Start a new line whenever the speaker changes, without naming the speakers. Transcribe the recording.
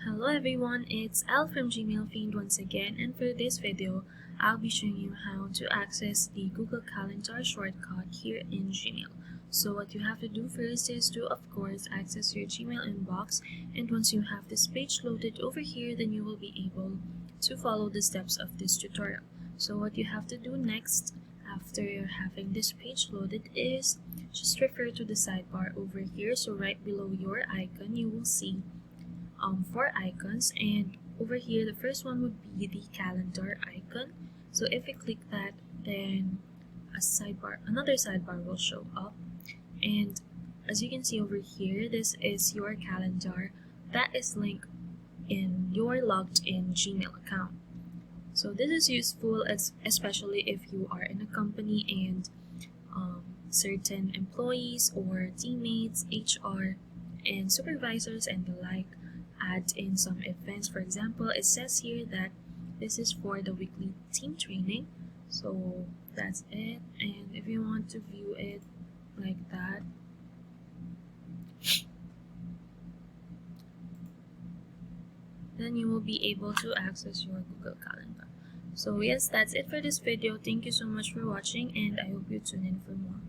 Hello everyone, it's Al from gmailfiend once again, and for this video, I'll be showing you how to access the Google Calendar shortcut here in Gmail. So what you have to do first is to, of course, access your Gmail inbox, and once you have this page loaded over here, then you will be able to follow the steps of this tutorial. So what you have to do next after having this page loaded is just refer to the sidebar over here. So right below your icon, you will see four icons, and over here the first one would be the calendar icon. So if we click that, then another sidebar will show up, and as you can see over here, this is your calendar that is linked in your logged in Gmail account. So this is useful especially if you are in a company and certain employees or teammates, HR, and supervisors and the like add in some events. For example, it says here that this is for the weekly team training. So that's it, and if you want to view it like that, then you will be able to access your Google Calendar. So yes, that's it for this video. Thank you so much for watching, and I hope you tune in for more.